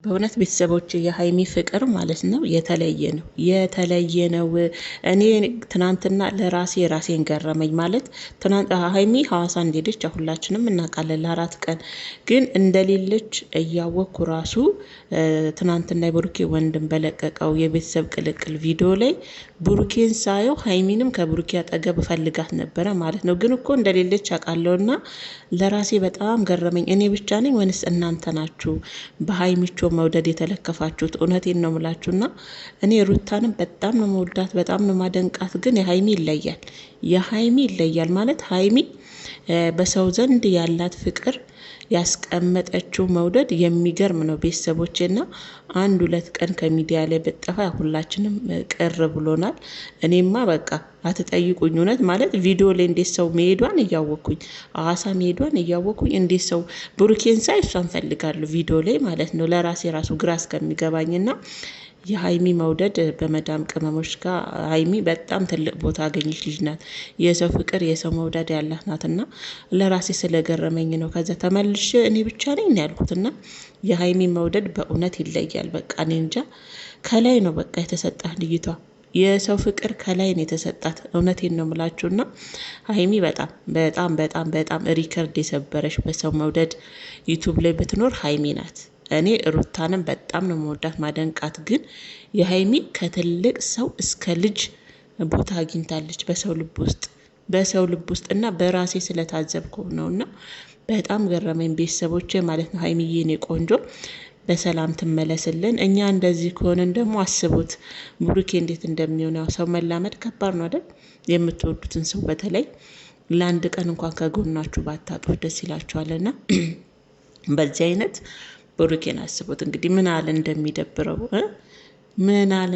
በእውነት ቤተሰቦች የሀይሚ ፍቅር ማለት ነው የተለየ ነው። እኔ ትናንትና ራሴን ገረመኝ ማለት ሀይሚ ሐዋሳ እንደሄደች ሁላችንም እናውቃለን። ለ4 ቀን ግን እንደሌለች እያወቅኩ ራሱ ትናንትና የብሩኬ ወንድም በለቀቀው የቤተሰብ ቅልቅል ቪዲዮ ላይ ብሩኬን ሳየው ሀይሚንም ከብሩኬ አጠገብ ፈልጋት ነበረ ማለት ነው። ግን እኮ እንደሌለች አውቃለሁና ለራሴ በጣም ገረመኝ። እኔ ብቻ ነኝ ወይንስ እናንተ ናችሁ በሀይሚቾ መውደድ የተለከፋችሁት? እውነቴን ነው ምላችሁና እኔ ሩታንም በጣም ነው መወዳት፣ በጣም ነው ማደንቃት። ግን የሀይሚ ይለያል ማለት ሀይሚ በሰው ዘንድ ያላት ፍቅር ያስቀመጠችው መውደድ የሚገርም ነው። ቤተሰቦቼና 1-2 ቀን ከሚዲያ ላይ በጠፋ ሁላችንም ቅር ብሎናል። እኔማ በቃ አትጠይቁኝ። እውነት ማለት ቪዲዮ ላይ እንዴት ሰው መሄዷን እያወቅኩኝ ሐዋሳ መሄዷን እያወቅኩኝ እንዴት ሰው ብሩኬን ሳይ እሷን ፈልጋለሁ ቪዲዮ ላይ ማለት ነው። ለራሴ ራሱ ግራ እስከሚገባኝና የሀይሚ መውደድ በመዳም ቅመሞች ጋር ሀይሚ በጣም ትልቅ ቦታ አገኘች ልጅ ናት። የሰው ፍቅር የሰው መውደድ ያላት ናትና ለራሴ ስለገረመኝ ነው። ከዛ ተመልሼ እኔ ብቻ ነኝ ያልኩትና የሀይሚ መውደድ በእውነት ይለያል። በቃ እኔ እንጃ ከላይ ነው በቃ የተሰጣት ልጅቷ የሰው ፍቅር ከላይ ነው የተሰጣት። እውነቴን ነው ምላችሁና ሀይሚ በጣም ሪከርድ የሰበረች በሰው መውደድ ዩቱብ ላይ ብትኖር ሀይሚ ናት። እኔ ሩታንም በጣም ነው መወዳት ማደንቃት። ግን የሀይሚ ከትልቅ ሰው እስከ ልጅ ቦታ አግኝታለች በሰው ልብ ውስጥ እና በራሴ ስለታዘብኩ ነውና በጣም ገረመኝ ቤተሰቦቼ ማለት ነው። ሀይሚዬ እኔ ቆንጆ በሰላም ትመለስልን። እኛ እንደዚህ ከሆነን ደግሞ አስቡት ብሩኬ እንዴት እንደሚሆን። ያው ሰው መላመድ ከባድ ነው አይደል? የምትወዱትን ሰው በተለይ ለአንድ ቀን እንኳን ከጎናችሁ ባታጡ ደስ ይላችኋልና በዚህ አይነት ብሩኬን አስቡት እንግዲህ ምን አለ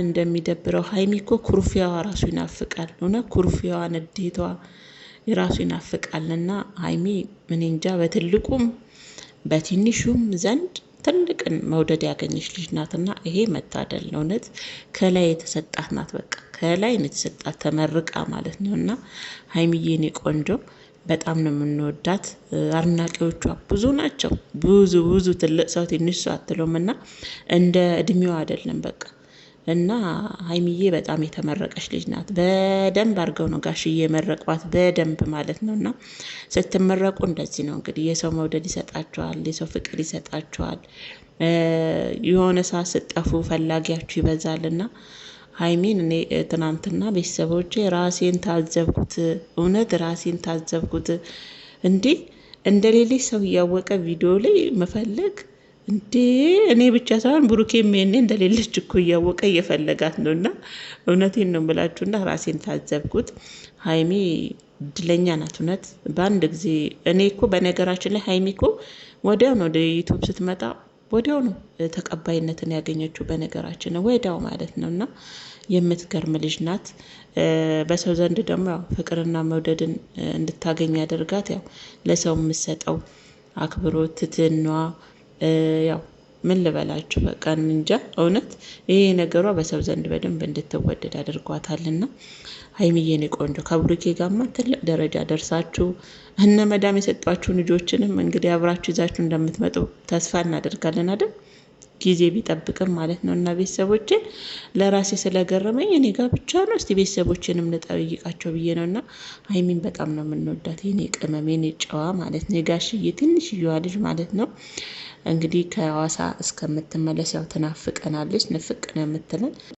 እንደሚደብረው። ሀይሚ እኮ ኩርፊያዋ ራሱ ይናፍቃል። ኩርፊያዋ ንዴቷ የራሱ ይናፍቃልና ሀይሚ ምን እንጃ በትልቁም በትንሹም ዘንድ ትልቅን መውደድ ያገኘች ልጅ ናትና ይሄ መታደል ነው። እውነት ከላይ የተሰጣት ናት። በቃ ከላይ ነው የተሰጣት ተመርቃ ማለት ነውና ሀይሚዬ እኔ ቆንጆ በጣም ነው የምንወዳት። አድናቂዎቿ ብዙ ናቸው። ብዙ ትልቅ ሰው ትንሽ ሰው አትለውምና እንደ እድሜዋ አይደለም በቃ እና ሀይሚዬ በጣም የተመረቀች ልጅ ናት። በደንብ አድርገው ነው ጋሽዬ የመረቋት በደንብ ማለት ነው። እና ስትመረቁ እንደዚህ ነው እንግዲህ የሰው መውደድ ይሰጣችኋል፣ የሰው ፍቅር ይሰጣችኋል። የሆነ ሰዓት ስጠፉ ፈላጊያችሁ ይበዛልና ሀይሚን እኔ ትናንትና ቤተሰቦቼ ራሴን ታዘብኩት። እውነት ራሴን ታዘብኩት። እንዴ እንደሌለች ሰው እያወቀ ቪዲዮ ላይ መፈለግ እንዴ! እኔ ብቻ ሳይሆን ብሩኬም ይሄኔ እንደሌለች እኮ እያወቀ እየፈለጋት ነው። እና እውነቴን ነው ብላችሁና ራሴን ታዘብኩት። ሀይሚ እድለኛ ናት እውነት በአንድ ጊዜ። እኔ እኮ በነገራችን ላይ ሀይሚ እኮ ወዲያው ነው ወደ ዩቱብ ስትመጣ ወዲያው ነው ተቀባይነትን ያገኘችው። በነገራችን ነው ወዲያው ማለት ነው። እና የምትገርም ልጅ ናት። በሰው ዘንድ ደግሞ ያው ፍቅርና መውደድን እንድታገኝ ያደርጋት ያው ለሰው የምትሰጠው አክብሮት፣ ትህትናዋ ያው ምን ልበላችሁ በቃ እንጃ እውነት ይሄ ነገሯ በሰው ዘንድ በደንብ እንድትወደድ አድርጓታልና ሀይሚዬ እኔ ቆንጆ ከብሩኬ ጋርማ ትልቅ ደረጃ ደርሳችሁ እነ መዳም የሰጧችሁ ልጆችንም እንግዲህ አብራችሁ ይዛችሁ እንደምትመጡ ተስፋ እናደርጋለን አይደል? ጊዜ ቢጠብቅም ማለት ነው። እና ቤተሰቦቼ ለራሴ ስለገረመኝ እኔ ጋር ብቻ ነው እስቲ ቤተሰቦቼንም ልጠይቃቸው ብዬ ነው። እና ሀይሚን በጣም ነው የምንወዳት የኔ ቅመም የኔ ጨዋ ማለት ነው። የጋሽዬ ትንሽዬዋ ልጅ ማለት ነው። እንግዲህ ከሐዋሳ እስከምትመለስ ያው ትናፍቀናለች፣ ንፍቅ ነው የምትለን